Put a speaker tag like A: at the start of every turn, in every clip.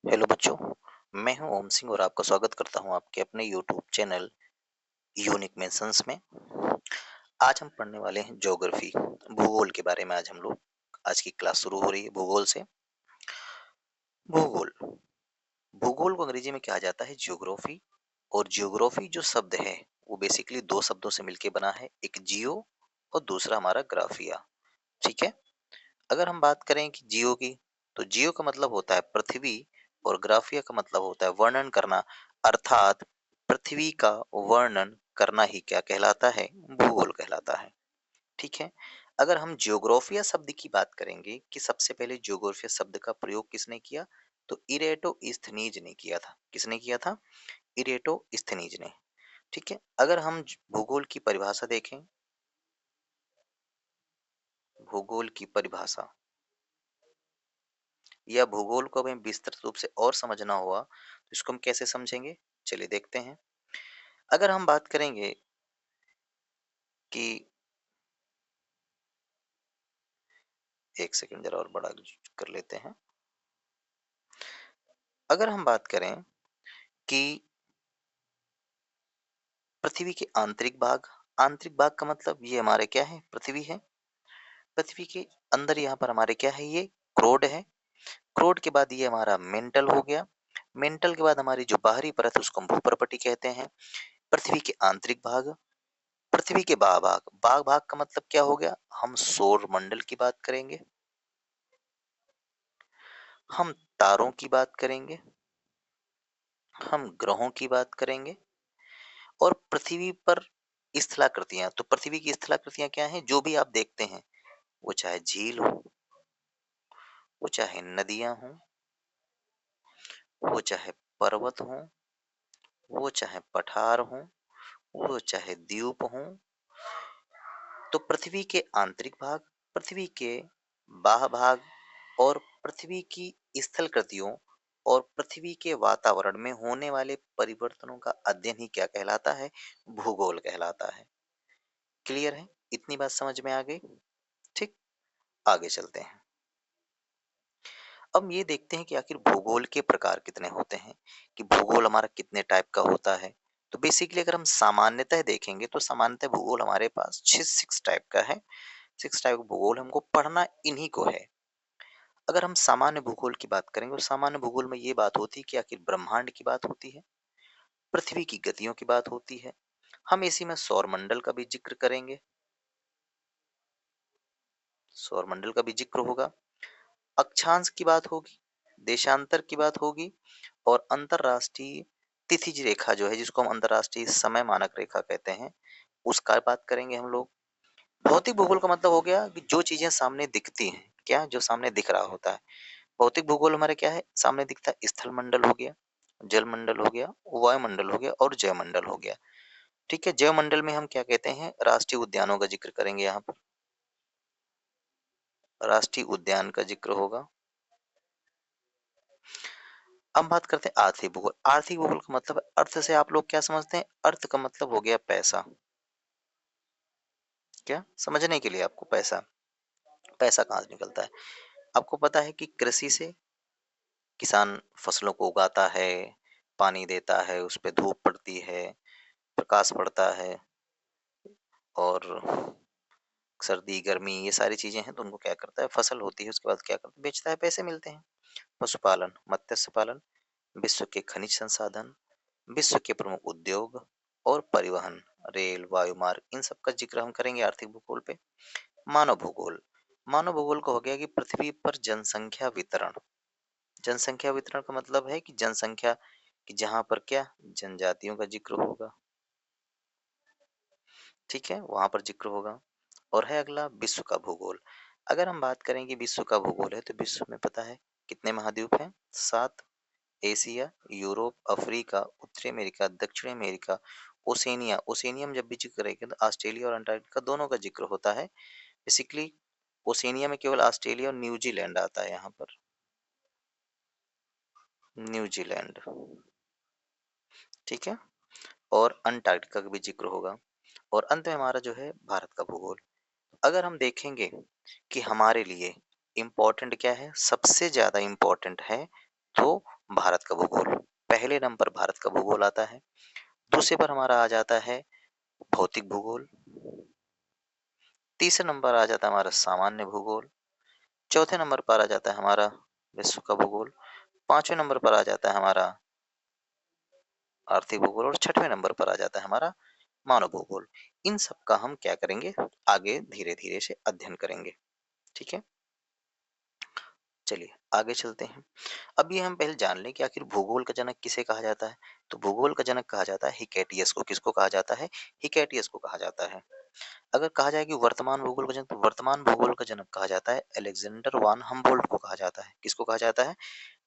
A: Hello बच्चों, मैं हूं ओम सिंह और आपका स्वागत करता हूं आपके अपने यूट्यूब चैनल यूनिक मेंशंस में। आज हम पढ़ने वाले हैं ज्योग्राफी, भूगोल के बारे में। आज की क्लास शुरू हो रही है भूगोल से। भूगोल भूगोल को अंग्रेजी में कहा जाता है ज्योग्राफी। और ज्योग्राफी जो शब्द है वो बेसिकली दो शब्दों से मिलकर बना है, एक जियो और दूसरा हमारा ग्राफिया। ठीक है। अगर हम बात करें कि जियो की, तो जियो का मतलब होता है पृथ्वी और ग्राफिया का मतलब होता है वर्णन करना। अर्थात पृथ्वी का वर्णन करना ही क्या कहलाता है? भूगोल कहलाता है। ठीक है। अगर हम जियोग्राफिया शब्द की बात करेंगे कि सबसे पहले जियोग्राफिया शब्द का प्रयोग किसने किया, तो इरेटोस्थनीज ने किया था। किसने किया था? इरेटोस्थनीज ने। ठीक है। अगर हम भूगोल की परिभाषा देखें, भूगोल की परिभाषा या भूगोल को हमें विस्तृत रूप से और समझना हुआ तो इसको हम कैसे समझेंगे, चलिए देखते हैं। अगर हम बात करेंगे कि, एक सेकंड जरा और बड़ा कर लेते हैं। अगर हम बात करें कि पृथ्वी के आंतरिक भाग का मतलब ये हमारे क्या है? पृथ्वी है। पृथ्वी के अंदर यहाँ पर हमारे क्या है? ये क्रोड है। क्रोड के बाद ये हमारा मेंटल हो गया। मेंटल के बाद हमारी जो बाहरी परत है उसको हम भूप्रपटी कहते हैं। पृथ्वी के आंतरिक भाग, पृथ्वी के बाग भाग का मतलब क्या हो गया? हम सौर मंडल की बात करेंगे, हम तारों की बात करेंगे, हम ग्रहों की बात करेंगे। और पृथ्वी पर स्थलाकृतियां, तो पृथ्वी की स्थलाकृतियां क्या हैं? जो भी आप देखते हैं, वो चाहे झील हो, वो चाहे नदियां हो, वो चाहे पर्वत हो, वो चाहे पठार हो, वो चाहे द्वीप हो, तो पृथ्वी के आंतरिक भाग, पृथ्वी के बाह्य भाग और पृथ्वी की स्थल कृतियों और पृथ्वी के वातावरण में होने वाले परिवर्तनों का अध्ययन ही क्या कहलाता है? भूगोल कहलाता है। क्लियर है? इतनी बात समझ में आ गई? ठीक। आगे चलते हैं। अब ये देखते हैं कि आखिर भूगोल के प्रकार कितने होते हैं, कि भूगोल हमारा कितने टाइप का होता है। तो बेसिकली अगर हम सामान्यतः देखेंगे तो सामान्यतः भूगोल हमारे पास सिक्स टाइप का है। सिक्स टाइप का भूगोल हमको पढ़ना इन्हीं को है। अगर हम सामान्य भूगोल की बात करेंगे तो सामान्य भूगोल में ये बात होती है कि आखिर ब्रह्मांड की बात होती है, पृथ्वी की गतियों की बात होती है। हम इसी में सौर मंडल का भी जिक्र करेंगे, सौर मंडल का भी जिक्र होगा। अक्षांश की बात होगी, देशांतर की बात होगी, और अंतरराष्ट्रीय तिथिज रेखा जो है, जिसको हम अंतरराष्ट्रीय समय मानक रेखा कहते हैं, उसका बात करेंगे हम लोग। भौतिक भूगोल का मतलब हो गया कि जो चीजें सामने दिखती हैं, क्या जो सामने दिख रहा होता है। भौतिक भूगोल हमारे क्या है? सामने दिखता है स्थल मंडल हो गया, जल मंडल हो गया, वायुमंडल हो गया और जयमंडल हो गया। ठीक है। जयमंडल में हम क्या कहते हैं? राष्ट्रीय उद्यानों का जिक्र करेंगे। यहाँ पर राष्ट्रीय उद्यान का जिक्र होगा। अब बात करते हैं आर्थिक भूगोल। आर्थिक भूगोल का मतलब है, अर्थ से आप लोग क्या समझते हैं? अर्थ का मतलब हो गया पैसा। क्या समझने के लिए आपको? पैसा। पैसा कहाँ से निकलता है? आपको पता है कि कृषि से किसान फसलों को उगाता है, पानी देता है, उस पे धूप पड़ती है, प्रकाश पड़ता है, और सर्दी गर्मी ये सारी चीजें हैं, तो उनको क्या करता है? फसल होती है, उसके बाद क्या करता है? बेचता है, पैसे मिलते हैं। पशुपालन, मत्स्य पालन, विश्व के खनिज संसाधन, विश्व के प्रमुख उद्योग और परिवहन, रेल वायु मार्ग, इन सब का जिक्र हम करेंगे आर्थिक भूगोल पे। मानव भूगोल, मानव भूगोल का हो गया कि पृथ्वी पर जनसंख्या वितरण। जनसंख्या वितरण का मतलब है कि जनसंख्या कि जहां पर क्या जनजातियों का जिक्र होगा। ठीक है, वहां पर जिक्र होगा। और है अगला विश्व का भूगोल। अगर हम बात करें कि विश्व का भूगोल है, तो विश्व में पता है कितने महाद्वीप हैं? 7। एशिया, यूरोप, अफ्रीका, उत्तरी अमेरिका, दक्षिण अमेरिका, ओसेनिया। ओसेनिया में जब भी जिक्र करेंगे तो ऑस्ट्रेलिया और अंटार्कटिका दोनों का जिक्र होता है। बेसिकली ओसेनिया में केवल ऑस्ट्रेलिया और न्यूजीलैंड आता है। यहाँ पर न्यूजीलैंड। ठीक है। और अंटार्कटिका का भी जिक्र होगा। और अंत में हमारा जो है भारत का भूगोल। अगर हम देखेंगे कि हमारे लिए इम्पोर्टेंट क्या है, सबसे ज्यादा इम्पोर्टेंट है, तो भारत का भूगोल। पहले नंबर भारत का भूगोल आता है। दूसरे पर हमारा आ जाता है भौतिक भूगोल। तीसरे नंबर आ जाता है हमारा सामान्य भूगोल। चौथे नंबर पर आ जाता है हमारा विश्व का भूगोल। पांचवें नंबर पर आ जाता है हमारा आर्थिक भूगोल और छठवें नंबर पर आ जाता है हमारा मानव भूगोल। इन सब का हम क्या करेंगे, आगे धीरे धीरे से अध्ययन करेंगे। ठीक है, चलिए आगे चलते हैं। अब ये हम पहले जान लें कि आखिर भूगोल का जनक किसे कहा जाता है। तो भूगोल का जनक कहा जाता है हिकैटियस को। किसको कहा जाता है, हिकैटियस को कहा जाता है। अगर कहा जाए कि वर्तमान भूगोल का जनक, तो वर्तमान भूगोल का जनक कहा जाता है अलेक्जेंडर वान हम्बोल्ट को कहा जाता है। किसको कहा जाता है,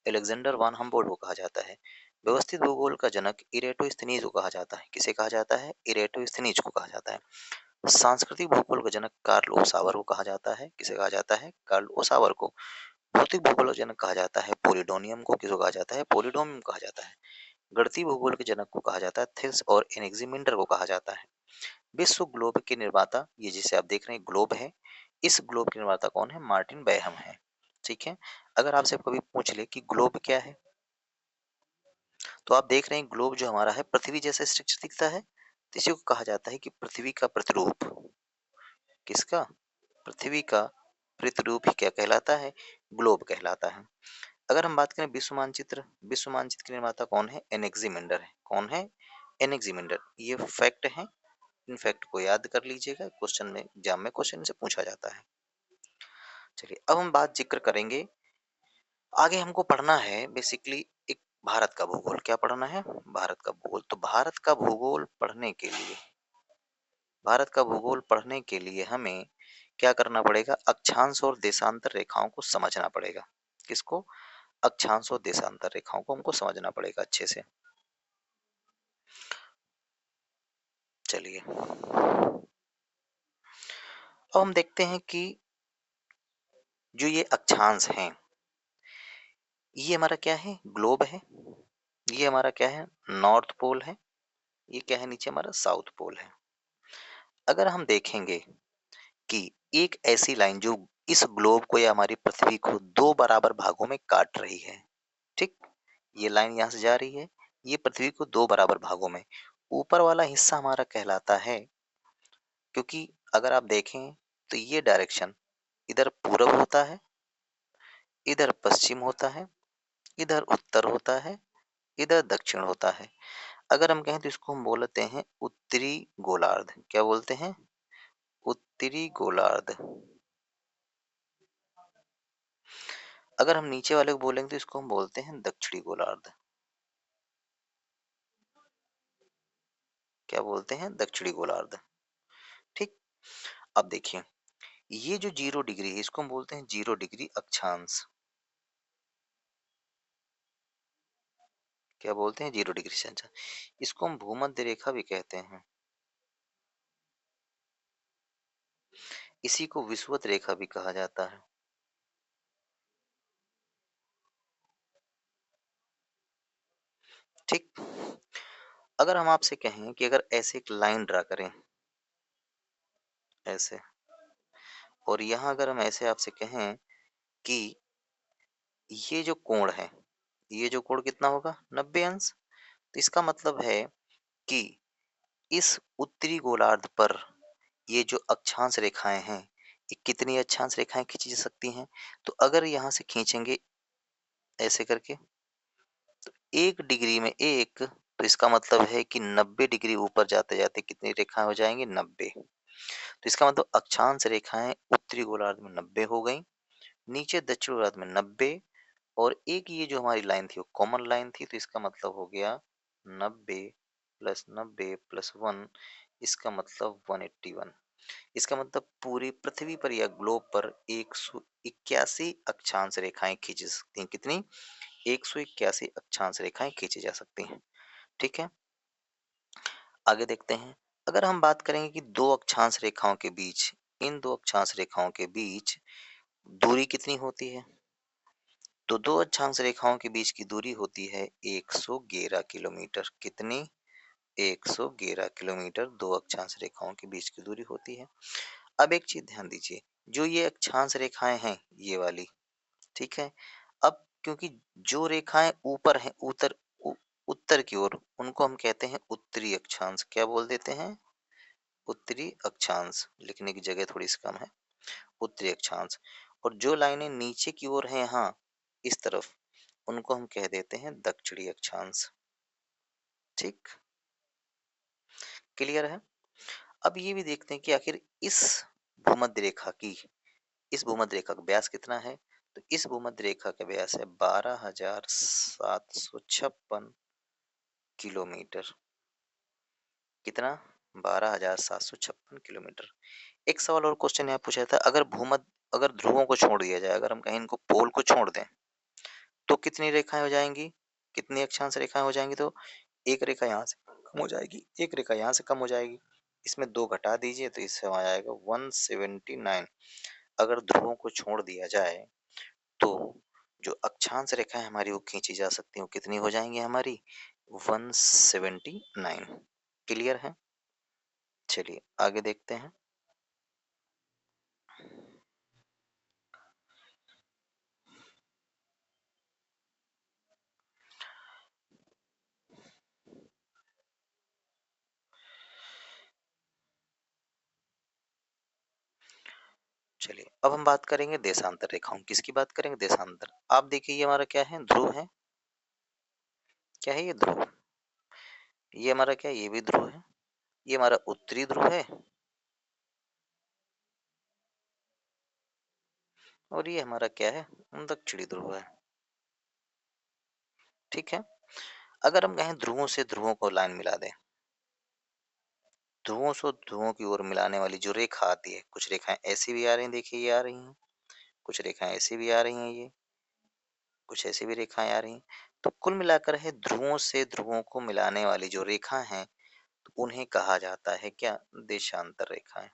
A: अलेक्जेंडर वान हम्बोल्ट को कहा जाता है। व्यवस्थित भूगोल का जनक इरेटोस्थनीज को कहा जाता है। किसे कहा जाता है, इरेटोस्थनीज को कहा जाता है। सांस्कृतिक भूगोल का जनक कार्ल ओसावर को कहा जाता है। किसे कहा जाता है, कार्ल ओसावर को। भौतिक भूगोल का जनक कहा जाता है पोलिडोनियम को। किसको कहा जाता है, पोलिडोनियम कहा जाता है। गणितीय भूगोल के जनक को कहा जाता है थिल्स और एनेक्सिमिंडर को कहा जाता है। विश्व ग्लोब के निर्माता, ये जिसे आप देख रहे हैं ग्लोब है, इस ग्लोब के निर्माता कौन है, मार्टिन बेहम है। ठीक है, अगर आपसे कभी पूछ ले कि ग्लोब क्या है, तो आप देख रहे हैं ग्लोब जो हमारा है पृथ्वी जैसे स्ट्रक्चर दिखता है, तो इसी को कहा जाता है कि पृथ्वी का प्रतिरूप। किसका, पृथ्वी का प्रतिरूप ही क्या कहलाता है, ग्लोब कहलाता है। अगर हम बात करें विश्व मानचित्र, विश्व मानचित्र के निर्माता कौन है, एनेक्सिमिंडर है। कौन है, एनेक्सिमिंडर। ये फैक्ट है, इन फैक्ट को याद कर लीजिएगा, क्वेश्चन में एग्जाम में क्वेश्चन से पूछा जाता है। चलिए अब हम बात जिक्र करेंगे, आगे हमको पढ़ना है बेसिकली एक भारत का भूगोल। क्या पढ़ना है, भारत का भूगोल। तो भारत का भूगोल पढ़ने के लिए, भारत का भूगोल पढ़ने के लिए हमें क्या करना पड़ेगा, अक्षांश और देशांतर रेखाओं को समझना पड़ेगा। किसको, अक्षांश और देशांतर रेखाओं को हमको समझना पड़ेगा अच्छे से। चलिए अब हम देखते हैं कि जो ये अक्षांश हैं, ये हमारा क्या है, ग्लोब है। ये हमारा क्या है, नॉर्थ पोल है। ये क्या है, नीचे हमारा साउथ पोल है। अगर हम देखेंगे कि एक ऐसी लाइन जो इस ग्लोब को या हमारी पृथ्वी को दो बराबर भागों में काट रही है, ठीक, ये लाइन यहाँ से जा रही है, ये पृथ्वी को दो बराबर भागों में, ऊपर वाला हिस्सा हमारा कहलाता है, क्योंकि अगर आप देखें तो ये डायरेक्शन इधर पूरब होता है, इधर पश्चिम होता है, इधर उत्तर होता है, इधर दक्षिण होता है। अगर हम कहें तो इसको हम बोलते हैं उत्तरी गोलार्ध। क्या बोलते हैं, उत्तरी गोलार्ध। अगर हम नीचे वाले को बोलेंगे तो इसको हम बोलते हैं दक्षिणी गोलार्ध। क्या बोलते हैं, दक्षिणी गोलार्ध। ठीक, अब देखिए ये जो 0 डिग्री है इसको हम बोलते हैं 0 डिग्री अक्षांश। क्या बोलते हैं, 0 डिग्री से अक्षांश। इसको हम भूमध्य रेखा भी कहते हैं, इसी को विषुवत रेखा भी कहा जाता है। ठीक, अगर हम आपसे कहें कि अगर ऐसे एक लाइन ड्रा करें ऐसे, और यहाँ अगर हम ऐसे आपसे कहें कि ये जो कोण है, ये जो कोण कितना होगा, 90 अंश। तो इसका मतलब है कि इस उत्तरी गोलार्ध पर ये जो अक्षांश रेखाएं हैं, ये कितनी अक्षांश रेखाएं खींची जा सकती हैं, तो अगर यहाँ से खींचेंगे ऐसे करके 1 डिग्री में एक, तो इसका मतलब है कि 90 डिग्री ऊपर जाते जाते कितनी रेखाएं हो जाएंगी, 90। तो इसका मतलब अक्षांश रेखाएं उत्तरी गोलार्ध में 90 हो गई, नीचे दक्षिण गोलार्ध में 90, और एक ये जो हमारी लाइन थी वो कॉमन लाइन थी, तो इसका मतलब हो गया 90 + 90 + 1, इसका मतलब 181। इसका मतलब पूरी पृथ्वी पर या ग्लोब पर 181 अक्षांश रेखाएं खींची जा सकती हैं। कितनी, 181 अक्षांश रेखाएं खींची जा सकती हैं। ठीक है, आगे देखते हैं। अगर हम बात करेंगे कि दो अक्षांश रेखाओं के बीच, इन दो अक्षांश रेखाओं के बीच दूरी कितनी होती है, तो दो अक्षांश रेखाओं के बीच की दूरी होती है 111 किलोमीटर। कितनी, 111 किलोमीटर दो अक्षांश रेखाओं के बीच की दूरी होती है। अब एक चीज ध्यान दीजिए, जो ये अक्षांश रेखाएं हैं ये वाली, ठीक है, अब क्योंकि जो रेखाएं ऊपर हैं उत्तर की ओर, उनको हम कहते हैं उत्तरी अक्षांश। क्या बोल देते हैं? उत्तरी अक्षांश। लिखने की जगह थोड़ी सी कम है। उत्तरी अक्षांश। और जो लाइनें नीचे की ओर हैं, यहाँ इस तरफ, उनको हम कह देते हैं दक्षिणी अक्षांश। ठीक, क्लियर है? अब ये भी देखते हैं कि आखिर भूमध्य रेखा की इस भूमध्य रेखा का व्यास कितना है। तो इस भूमध्य रेखा का व्यास है 12,756 किलोमीटर। कितना? 12,756 किलोमीटर। एक सवाल और क्वेश्चन यहाँ पूछा था, अगर ध्रुवों को छोड़ दिया जाए, अगर हम कहीं इनको पोल को छोड़ दें, तो कितनी रेखाएं हो जाएंगी, कितनी अक्षांश रेखाएं हो जाएंगी? तो एक रेखा यहाँ से कम हो जाएगी, एक रेखा यहाँ से कम हो जाएगी। इसमें दो घटा दीजिए तो इससे आ जाएगा 179। अगर ध्रुवों को छोड़ दिया जाए तो जो अक्षांश रेखाएं हमारी वो खींची जा सकती हैं, वो कितनी हो जाएंगी हमारी? 179। क्लियर है? चलिए आगे देखते हैं। चलिए अब हम बात करेंगे देशांतर रेखाओं। किसकी बात करेंगे? देशांतर। आप देखिए ये हमारा क्या है? ध्रुव है। क्या है ये? ध्रुव। ये हमारा क्या है? ये भी ध्रुव है। ये हमारा उत्तरी ध्रुव है और ये हमारा क्या है? दक्षिणी ध्रुव है। ठीक है। अगर हम कहें ध्रुवों से ध्रुवों को लाइन मिला दें, ध्रुवों से ध्रुवों की ओर मिलाने वाली जो रेखा आती है, कुछ रेखाएं ऐसी भी आ रही हैं, देखिए ये आ रही हैं, कुछ रेखाएं ऐसी भी आ रही हैं, ये कुछ ऐसी भी रेखाएं आ रही हैं। तो कुल मिलाकर है ध्रुवों से ध्रुवों को मिलाने वाली जो रेखा हैं, तो उन्हें कहा जाता है क्या? देशांतर रेखाएं।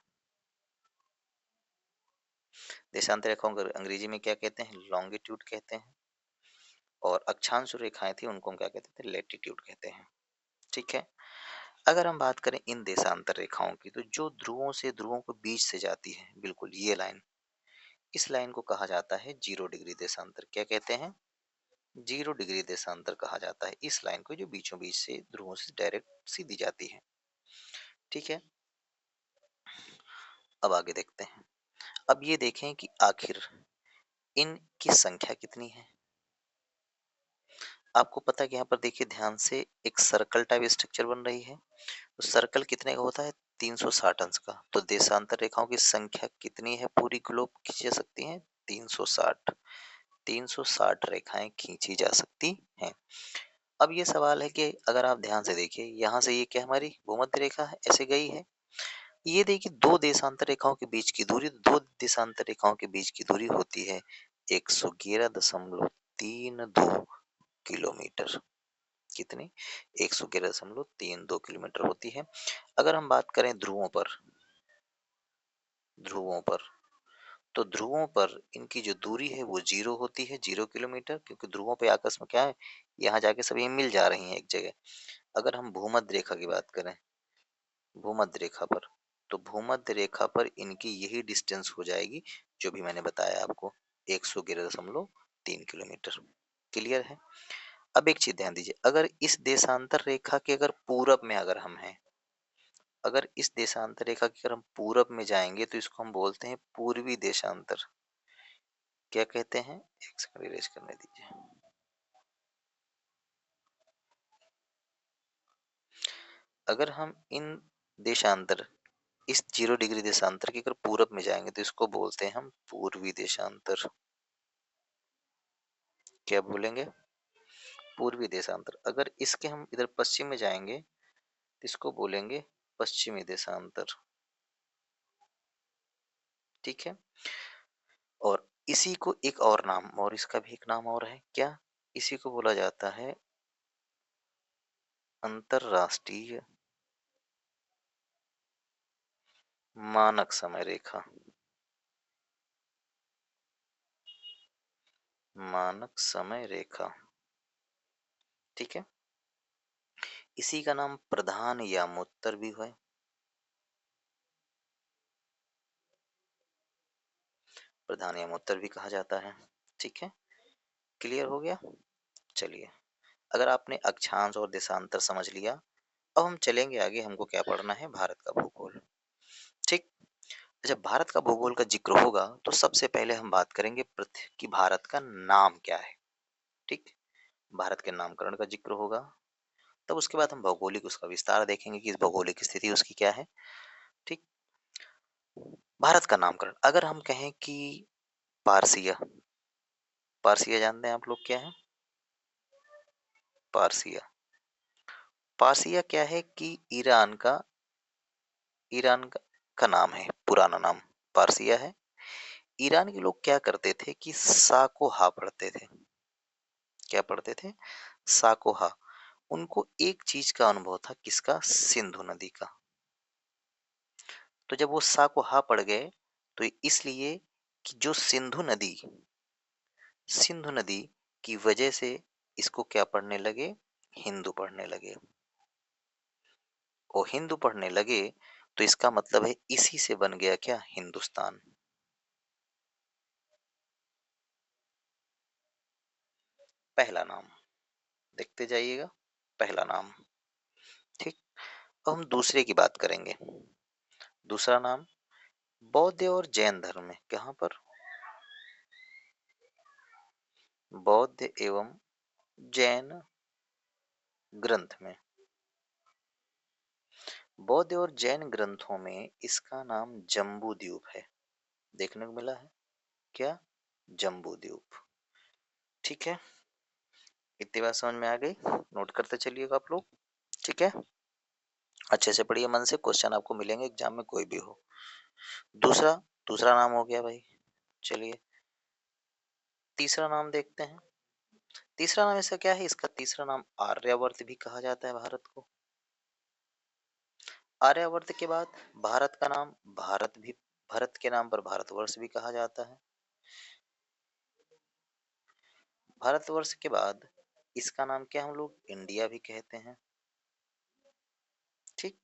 A: देशांतर रेखाओं को अंग्रेजी में क्या कहते हैं? लॉन्गिट्यूड कहते हैं। और अक्षांश रेखाएं थी उनको हम क्या कहते थे? लैटिट्यूड कहते हैं। ठीक है। अगर हम बात करें इन देशांतर रेखाओं की, तो जो ध्रुवों से ध्रुवों को बीच से जाती है, बिल्कुल ये लाइन, इस लाइन को कहा जाता है 0 डिग्री देशांतर। क्या कहते हैं? 0 डिग्री देशांतर कहा जाता है इस लाइन को, जो बीचों बीच से ध्रुवों से डायरेक्ट सीधी जाती है। ठीक है। अब आगे देखते हैं। अब ये देखें कि आखिर इनकी संख्या कितनी है। आपको पता है कि यहाँ पर देखिए ध्यान से, एक सर्कल टाइप स्ट्रक्चर बन रही है। तो सर्कल कितने का होता है? 360 अंश का। तो देशांतर रेखाओं की संख्या कितनी है पूरी ग्लोब खींची जा सकती है? 360। 360 रेखाएं खींची जा सकती हैं। अब ये सवाल है कि अगर आप ध्यान से देखिए, यहाँ से ये क्या हमारी भूमध्य रेखा है, ऐसे गई है। ये देखिए दो देशांतर रेखाओं के बीच की दूरी, दो देशांतर रेखाओं के बीच की दूरी होती है 111.32 किलोमीटर। कितनी? 111.32 किलोमीटर होती है। अगर हम बात करें ध्रुवों पर, तो ध्रुवों पर इनकी जो दूरी है वो 0 होती है, 0 किलोमीटर, क्योंकि ध्रुवों पे आपस में क्या है, यहाँ जाके सभी मिल जा रही हैं एक जगह। अगर हम भूमध्य रेखा की बात करें, भूमध्य रेखा पर, तो भूमध्य रेखा पर इनकी यही डिस्टेंस हो जाएगी जो भी मैंने बताया आपको, 111.3 किलोमीटर। क्लियर है? अब एक चीज ध्यान दीजिए, अगर इस देशांतर रेखा के अगर पूरब में अगर हम हैं, अगर इस देशांतर रेखा की अगर हम पूरब में जाएंगे, तो इसको हम बोलते हैं पूर्वी देशांतर। क्या कहते हैं? एक सेकंड इरेज करने दीजिए। अगर हम इन देशांतर, इस 0 डिग्री देशांतर के अगर पूरब में जाएंगे, तो इसको बोलते हैं हम पूर्वी देशांतर। क्या बोलेंगे? पूर्वी देशांतर। अगर इसके हम इधर पश्चिम में जाएंगे, तो इसको बोलेंगे पश्चिमी देशांतर। ठीक है। और इसी को एक और नाम, और इसका भी एक नाम और है, क्या? इसी को बोला जाता है अंतरराष्ट्रीय मानक समय रेखा। मानक समय रेखा। ठीक है। इसी का नाम प्रधान यामोत्तर भी है। प्रधान यामोत्तर भी कहा जाता है। ठीक है। क्लियर हो गया? चलिए, अगर आपने अक्षांश और देशांतर समझ लिया, अब हम चलेंगे आगे, हमको क्या पढ़ना है? भारत का भूगोल। ठीक। जब भारत का भूगोल का जिक्र होगा तो सबसे पहले हम बात करेंगे पृथ्वी की, भारत का नाम क्या है। ठीक। भारत के नामकरण का जिक्र होगा, तब उसके बाद हम भौगोलिक उसका विस्तार देखेंगे कि इस भौगोलिक स्थिति उसकी क्या है। ठीक। भारत का नामकरण, अगर हम कहें कि पारसिया, पारसिया जानते हैं आप लोग क्या है? पारसिया, पारसिया क्या है कि ईरान का नाम है, पुराना नाम पारसिया है। ईरान के लोग क्या करते थे कि सा को हा पढ़ते थे। क्या पढ़ते थे? सा को हा। उनको एक चीज का अनुभव था, किसका? सिंधु नदी का। तो जब वो सा को हा पढ़ गए, तो इसलिए कि जो सिंधु नदी की वजह से इसको क्या पढ़ने लगे? हिंदू पढ़ने लगे। और हिंदू पढ़ने लगे तो इसका मतलब है इसी से बन गया क्या? हिंदुस्तान। पहला नाम देखते जाइएगा, पहला नाम। ठीक। अब हम दूसरे की बात करेंगे। दूसरा नाम बौद्ध और जैन धर्म में, कहाँ पर? बौद्ध एवं जैन ग्रंथ में। बौद्ध और जैन ग्रंथों में इसका नाम जम्बू द्वीप है, देखने को मिला है। क्या? जम्बू द्वीप। ठीक है, इतनी बात समझ में आ गई? नोट करते चलिएगा आप लोग। ठीक है, अच्छे से पढ़िए मन से, क्वेश्चन आपको मिलेंगे एग्जाम में कोई भी हो। दूसरा, दूसरा नाम हो गया भाई। चलिए, तीसरा नाम देखते हैं। तीसरा नाम इसका क्या है? इसका तीसरा नाम आर्यावर्त भी कहा जाता है भारत को। आर्यावर्त के बाद भारत का नाम भारत भी, भारत के नाम पर भारतवर्ष भी कहा जाता है। भारतवर्ष के बाद इसका नाम क्या हम लोग इंडिया भी कहते हैं। ठीक।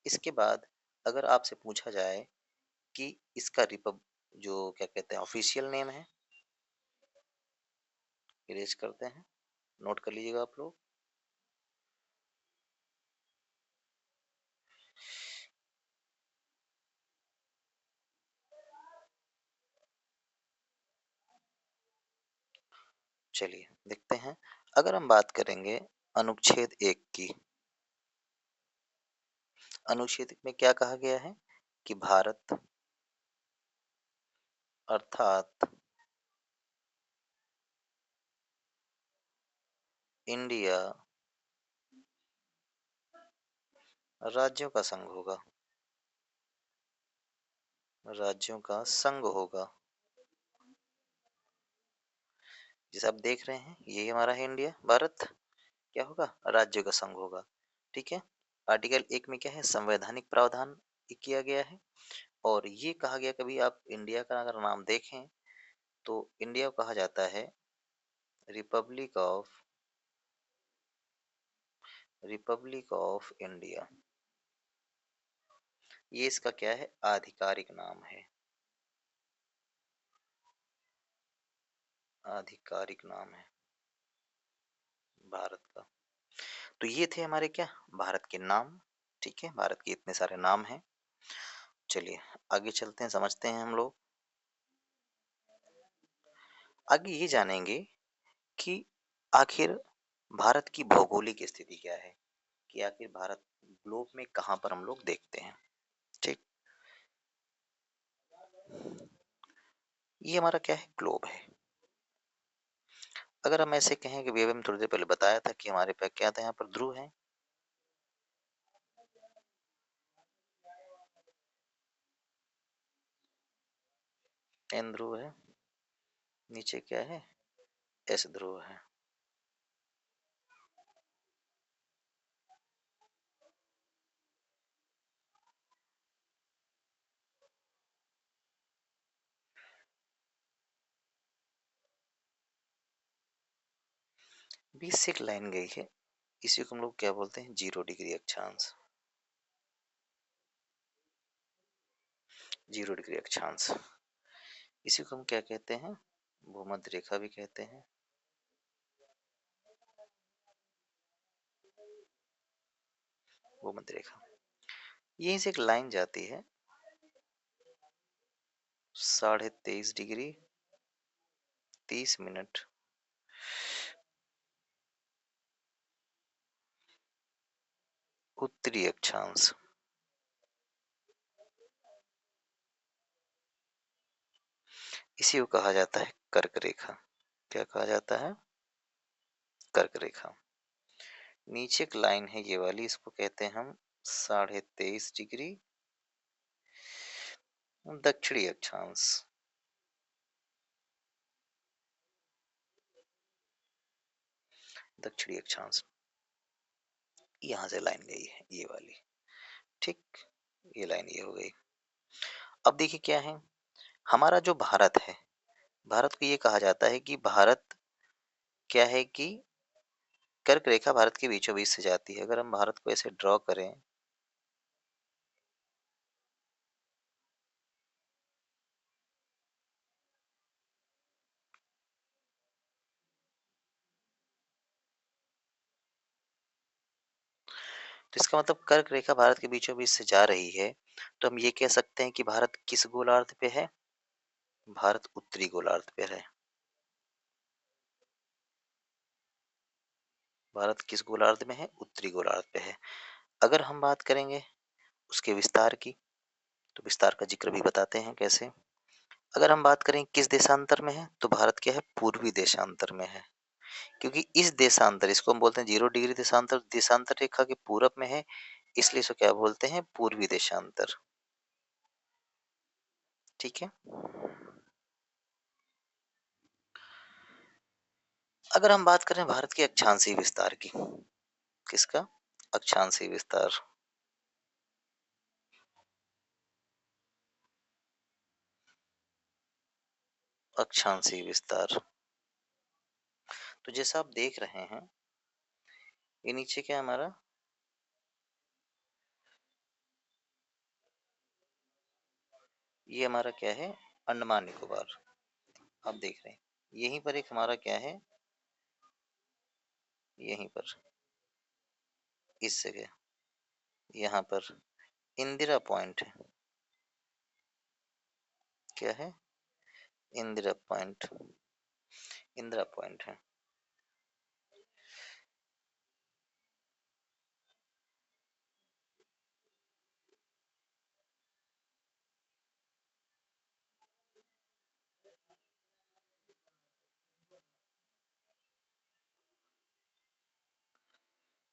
A: इसके बाद अगर आपसे पूछा जाए कि इसका जो क्या कहते हैं ऑफिशियल नेम है, इरेज करते हैं, नोट कर लीजिएगा आप लोग। चलिए देखते हैं, अगर हम बात करेंगे अनुच्छेद 1 की, अनुच्छेद में क्या कहा गया है कि भारत अर्थात इंडिया राज्यों का संघ होगा, राज्यों का संघ होगा। जैसे आप देख रहे हैं यही हमारा है इंडिया, भारत क्या होगा? राज्यों का संघ होगा। ठीक है। आर्टिकल 1 में क्या है? संवैधानिक प्रावधान किया गया है। और ये कहा गया, कभी आप इंडिया का अगर नाम देखें तो इंडिया को कहा जाता है रिपब्लिक ऑफ इंडिया। ये इसका क्या है? आधिकारिक नाम है, आधिकारिक नाम है भारत का। तो ये थे हमारे क्या? भारत के नाम। ठीक है, भारत के इतने सारे नाम हैं। चलिए आगे चलते हैं, समझते हैं हम लोग। आगे ये जानेंगे कि आखिर भारत की भौगोलिक स्थिति क्या है, कि आखिर भारत ग्लोब में कहाँ पर हम लोग देखते हैं। ठीक। ये हमारा क्या है? ग्लोब है। अगर हम ऐसे कहें कि भैया हमने थोड़ी देर पहले बताया था कि हमारे पास क्या था, यहाँ पर ध्रुव है। एन ध्रुव है, नीचे क्या है? एस ध्रुव है। बीच से एक लाइन गई है, इसी को हम लोग क्या बोलते हैं? 0 डिग्री अक्षांश। 0 डिग्री अक्षांश, इसी को हम क्या कहते हैं? भूमध्य रेखा भी कहते हैं। भूमध्य रेखा। यहीं से एक लाइन जाती है 23.5 डिग्री 30 मिनट उत्तरी अक्षांश। इसी को कहा जाता है कर्क रेखा। क्या कहा जाता है? कर्क रेखा। नीचे एक लाइन है ये वाली, इसको कहते हैं हम 23.5 डिग्री दक्षिणी अक्षांश। दक्षिणी अक्षांश, यहां से लाइन गई है ये वाली। ठीक, ये लाइन ये हो गई। अब देखिए क्या है, हमारा जो भारत है, भारत को ये कहा जाता है कि भारत क्या है कि कर्क रेखा भारत के बीचों बीच से जाती है। अगर हम भारत को ऐसे ड्रॉ करें, तो इसका मतलब कर्क रेखा भारत के बीचों बीच से जा रही है, तो हम ये कह सकते हैं कि भारत किस गोलार्ध पे है? भारत उत्तरी गोलार्ध पे है। भारत किस गोलार्ध में है? उत्तरी गोलार्ध पे है। अगर हम बात करेंगे उसके विस्तार की, तो विस्तार का जिक्र भी बताते हैं कैसे। अगर हम बात करें किस देशांतर में है, तो भारत क्या है? पूर्वी देशांतर में है। क्योंकि इस देशांतर, इसको हम बोलते हैं 0 डिग्री देशांतर, देशांतर रेखा के पूरब में है, इसलिए इसको क्या बोलते हैं? पूर्वी देशांतर। ठीक है। अगर हम बात करें भारत के अक्षांशीय विस्तार की, किसका? अक्षांशीय विस्तार। अक्षांशीय विस्तार, तो जैसा आप देख रहे हैं, ये नीचे क्या हमारा, ये हमारा क्या है? अंडमान निकोबार। आप देख रहे हैं, यहीं पर एक हमारा क्या है, यहीं पर इस जगह, यहाँ पर इंदिरा पॉइंट है। क्या है? इंदिरा पॉइंट। इंदिरा पॉइंट है।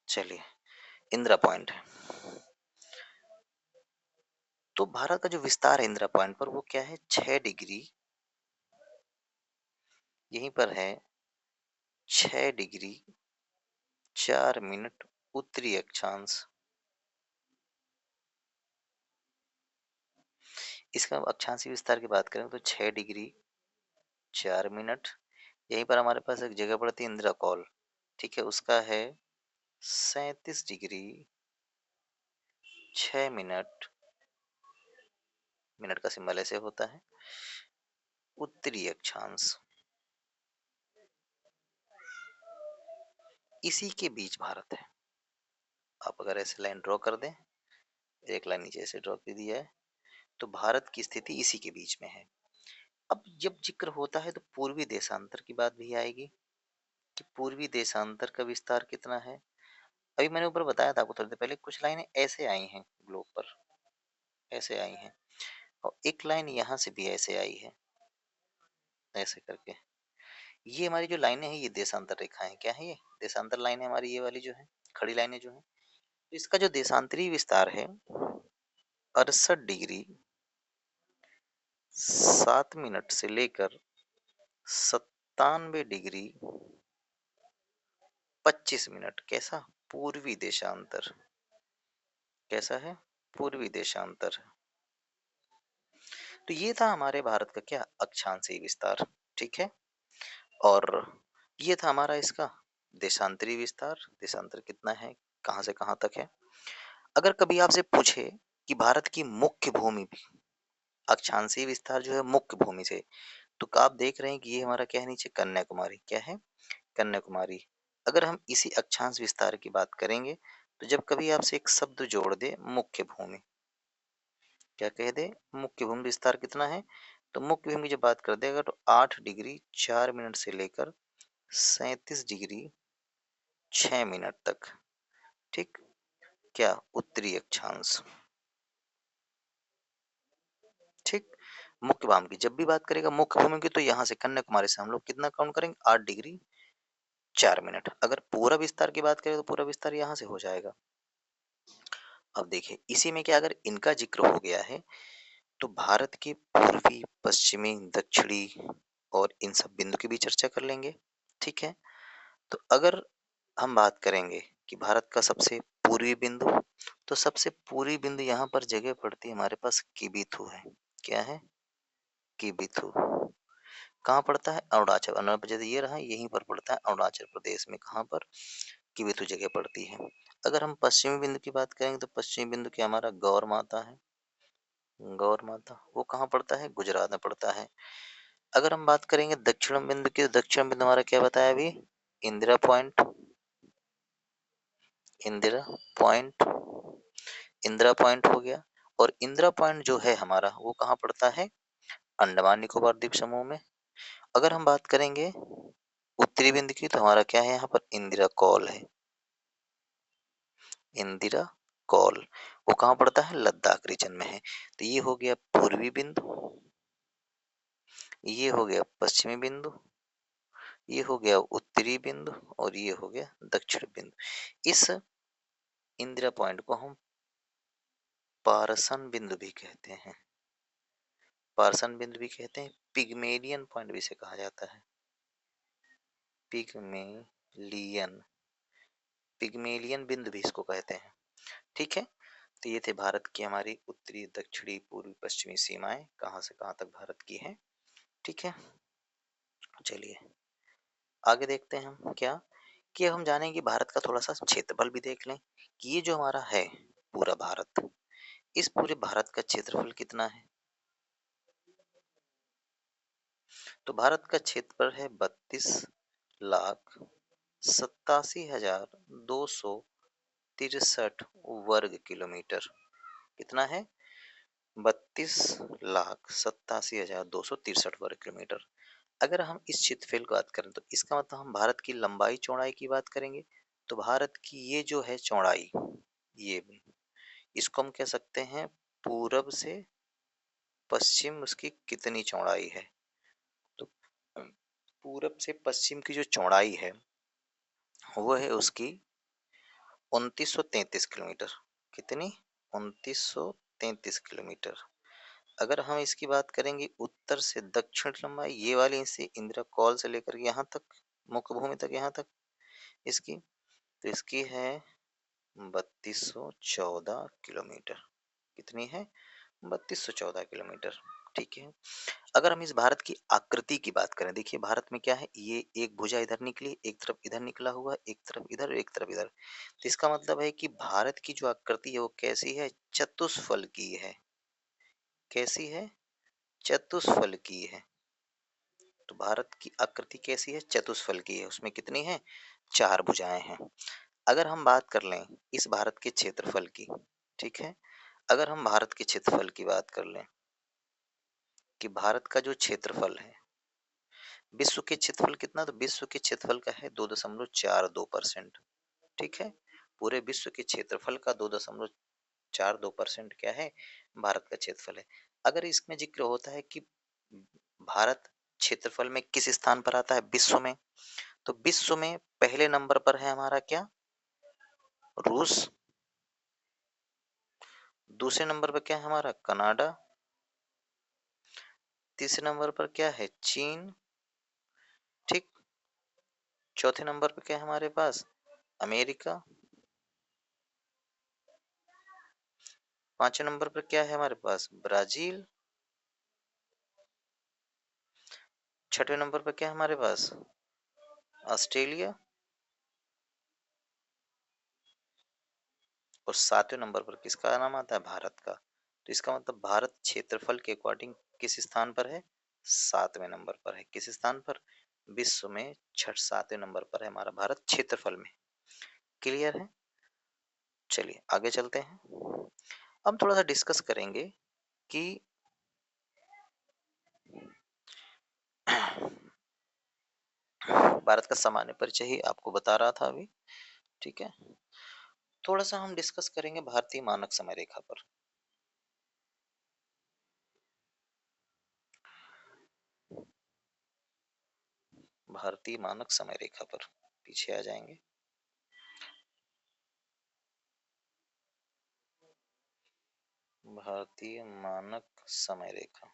A: चलिए, इंदिरा पॉइंट है। तो भारत का जो विस्तार है इंदिरा पॉइंट पर, वो क्या है? 6 डिग्री, यहीं पर है 6 डिग्री 4 मिनट उत्तरी अक्षांश। इसका अक्षांशीय विस्तार की बात करें तो 6 डिग्री 4 मिनट, यहीं पर हमारे पास एक जगह पड़ती है इंदिरा कॉल। ठीक है, उसका है 37 डिग्री 6 मिनट, मिनट का सिंबल ऐसे होता है, उत्तरी अक्षांश। इसी के बीच भारत है। आप अगर ऐसे लाइन ड्रॉ कर दें, एक लाइन नीचे ऐसे ड्रॉ कर दिया है, तो भारत की स्थिति इसी के बीच में है। अब जब जिक्र होता है तो पूर्वी देशांतर की बात भी आएगी कि पूर्वी देशांतर का विस्तार कितना है। अभी मैंने ऊपर बताया था आपको थोड़ी देर पहले, कुछ लाइनें ऐसे आई हैं ग्लोब पर, ऐसे आई हैं, और एक लाइन यहाँ से भी ऐसे आई है, ऐसे करके। ये हमारी जो लाइनें हैं, ये देशांतर रेखाएं क्या है? ये देशांतर लाइनें हमारी, ये वाली जो है खड़ी लाइनें जो है। तो इसका जो देशांतरी विस्तार है 68 डिग्री 7 मिनट से लेकर 97 डिग्री 25 मिनट। कैसा? पूर्वी देशांतर। कैसा है? पूर्वी देशांतर। तो ये था हमारे भारत का क्या? अक्षांशीय विस्तार। ठीक है। और ये था हमारा इसका देशांतरी विस्तार। देशांतर कितना है, कहाँ से कहाँ तक है। अगर कभी आपसे पूछे कि भारत की मुख्य भूमि भी, अक्षांशीय विस्तार जो है मुख्य भूमि से, तो आप देख रहे हैं कि ये हमारा क्या है नीचे? कन्याकुमारी। क्या है? कन्याकुमारी। अगर हम इसी अक्षांश विस्तार की बात करेंगे, तो जब कभी आपसे एक शब्द जोड़ दे मुख्य भूमि, क्या कह दे मुख्य भूमि विस्तार कितना है, तो मुख्य भूमि की जब बात कर देगा तो 8 डिग्री 4 मिनट से लेकर 37 डिग्री 6 मिनट तक। ठीक, क्या उत्तरी अक्षांश। ठीक, मुख्य भाग की जब भी बात करेगा मुख्य भूमि की, तो यहाँ से कन्याकुमारी से हम लोग कितना काउंट करेंगे, 8 डिग्री 4 मिनट। अगर पूरा विस्तार की बात करें तो पूरा विस्तार यहाँ से हो जाएगा। अब देखिए इसी में क्या, अगर इनका जिक्र हो गया है तो भारत के पूर्वी, पश्चिमी, दक्षिणी और इन सब बिंदु की भी चर्चा कर लेंगे। ठीक है, तो अगर हम बात करेंगे कि भारत का सबसे पूर्वी बिंदु, तो सबसे पूर्वी बिंदु यहाँ पर जगह पड़ती है हमारे पास किबिथु है। क्या है, किबिथु। कहाँ पड़ता है, अरुणाचल, अरुणाचल प्रदेश ये रहा, यहीं पर पड़ता है अरुणाचल प्रदेश में। कहाँ पर, किबिथु जगह पड़ती है। अगर हम पश्चिमी बिंदु की बात करेंगे तो पश्चिमी बिंदु क्या हमारा गौर माता है, गौर माता, वो कहाँ पड़ता है, गुजरात में पड़ता है। अगर हम बात करेंगे दक्षिण बिंदु की, तो दक्षिण बिंदु हमारा क्या बताया अभी, Indira point, Indira point, Indira point हो गया। और इंदिरा पॉइंट जो है हमारा वो कहाँ पड़ता है, अंडमान निकोबार द्वीप समूह में। अगर हम बात करेंगे उत्तरी बिंदु की, तो हमारा क्या है यहाँ पर, इंदिरा कौल है, इंदिरा कौल। वो कहाँ पड़ता है, लद्दाख रीजन में है। तो ये हो गया पूर्वी बिंदु, ये हो गया पश्चिमी बिंदु, ये हो गया उत्तरी बिंदु, और ये हो गया दक्षिण बिंदु। इस इंदिरा पॉइंट को हम पारसन बिंदु भी कहते हैं, पारसन बिंदु भी कहते हैं, पिग्मेलियन पॉइंट भी इसे कहा जाता है, पिग्मेलियन, पिग्मेलियन बिंदु भी इसको कहते हैं। ठीक है, तो ये थे भारत की हमारी उत्तरी, दक्षिणी, पूर्वी, पश्चिमी सीमाएं कहाँ से कहाँ तक भारत की हैं। ठीक है, चलिए आगे देखते हैं हम क्या, कि अब हम जानेंगे भारत का थोड़ा सा क्षेत्रफल भी देख लें, कि ये जो हमारा है पूरा भारत, इस पूरे भारत का क्षेत्रफल कितना है। तो भारत का क्षेत्रफल है 32,87,263 वर्ग किलोमीटर। कितना है, 32,87,263 वर्ग किलोमीटर। अगर हम इस क्षेत्रफल की बात करें तो इसका मतलब हम भारत की लंबाई चौड़ाई की बात करेंगे, तो भारत की ये जो है चौड़ाई, ये इसको हम कह सकते हैं पूरब से पश्चिम उसकी कितनी चौड़ाई है। तो पूरब से पश्चिम की जो चौड़ाई है वो है उसकी 2933 किलोमीटर। कितनी, 2933 किलोमीटर। अगर हम इसकी बात करेंगे उत्तर से दक्षिण लंबाई, ये वाली इसे इंदिरा कॉल से लेकर यहाँ तक, मुख्य भूमि तक यहाँ तक इसकी, तो इसकी है 3214 किलोमीटर। कितनी है, 3214 किलोमीटर। ठीक है, अगर हम इस भारत की आकृति की बात करें, देखिए भारत में क्या है, ये एक भुजा इधर निकली, एक तरफ इधर निकला हुआ, एक तरफ इधर, एक तरफ इधर। तो इसका मतलब है कि भारत की जो आकृति है वो कैसी है, चतुष्फल की है। कैसी है, चतुष्फल की है। तो भारत की आकृति कैसी है, चतुष्फल की है। उसमें कितनी है, 4 भुजाएं हैं। अगर हम बात कर लें इस भारत के क्षेत्रफल की, ठीक है, अगर हम भारत के क्षेत्रफल की बात कर लें कि भारत का जो क्षेत्रफल है, विश्व के क्षेत्रफल कितना, तो विश्व के क्षेत्रफल का है 2.42%। ठीक है, पूरे विश्व के क्षेत्रफल का 2.42% क्या है, भारत का क्षेत्रफल है। अगर इसमें जिक्र होता है कि भारत क्षेत्रफल में किस स्थान पर आता है विश्व में, तो विश्व में पहले नंबर पर है हमारा क्या, रूस। दूसरे नंबर पर क्या है हमारा, कनाडा। तीसरे नंबर पर क्या है, चीन। ठीक, चौथे नंबर पर क्या है हमारे पास, अमेरिका। पांचवें नंबर पर क्या है हमारे पास, ब्राजील। छठे नंबर पर क्या है हमारे पास, ऑस्ट्रेलिया। और सातवें नंबर पर किसका नाम आता है, भारत का। तो इसका मतलब भारत क्षेत्रफल के अकॉर्डिंग किस स्थान पर है, 7वें नंबर पर है। किस स्थान पर, विश्व में छठ 7वें नंबर पर है हमारा भारत क्षेत्रफल में। क्लियर है? चलिए आगे चलते हैं। हम थोड़ा सा डिस्कस करेंगे कि भारत का सामान्य परिचय ही आपको बता रहा था अभी। ठीक है, थोड़ा सा हम डिस्कस करेंगे भारतीय मानक समय रेखा पर। भारतीय मानक समय रेखा पर पीछे आ जाएंगे। भारतीय मानक समय रेखा,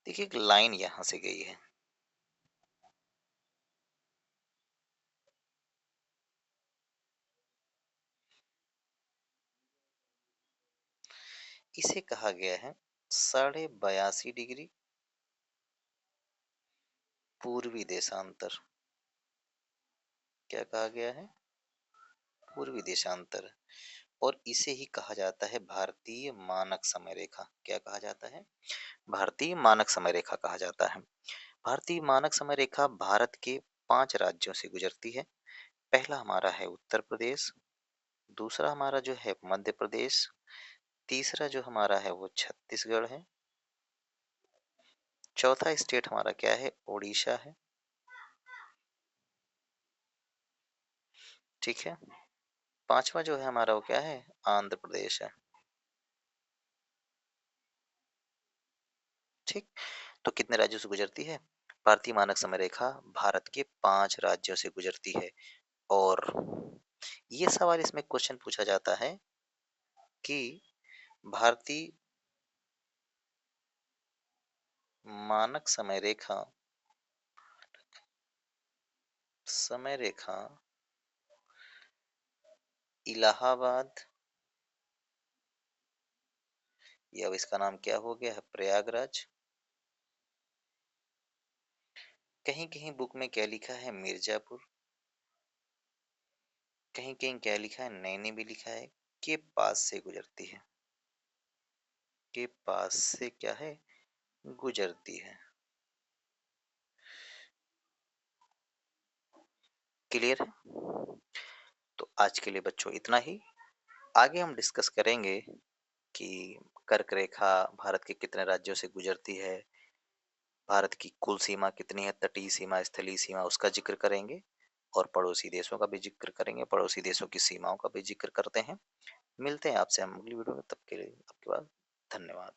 A: देखिए एक लाइन यहां से गई है, इसे कहा गया है 82.5 डिग्री पूर्वी देशांतर। क्या कहा गया है? पूर्वी देशांतर। और इसे ही कहा जाता है भारतीय मानक समय रेखा। क्या कहा जाता है? भारतीय मानक समय रेखा कहा जाता है। भारतीय मानक समय रेखा भारत के 5 राज्यों से गुजरती है। पहला हमारा है उत्तर प्रदेश, दूसरा हमारा जो है मध्य प्रदेश, तीसरा जो हमारा है वो छत्तीसगढ़ है, चौथा स्टेट हमारा क्या है? उड़ीसा है। ठीक है, पांचवा जो है हमारा वो क्या है? आंध्र प्रदेश है। ठीक, तो कितने राज्यों से गुजरती है? भारतीय मानक समय रेखा भारत के 5 राज्यों से गुजरती है। और ये सवाल इसमें क्वेश्चन पूछा जाता है कि भारतीय मानक समय रेखा इलाहाबाद, या अब इसका नाम क्या हो गया है? प्रयागराज। कहीं कहीं बुक में क्या लिखा है? मिर्जापुर। कहीं कहीं क्या लिखा है? नैनी भी लिखा है। के पास से गुजरती है, के पास से क्या है? गुजरती है। क्लियर है? तो आज के लिए बच्चों इतना ही। आगे हम डिस्कस करेंगे कि कर्क रेखा भारत के कितने राज्यों से गुजरती है, भारत की कुल सीमा कितनी है, तटीय सीमा, स्थलीय सीमा, उसका जिक्र करेंगे। और पड़ोसी देशों का भी जिक्र करेंगे, पड़ोसी देशों की सीमाओं का भी जिक्र करते हैं। मिलते हैं आपसे हम अगली वीडियो में, तब के लिए आपके पास धन्यवाद।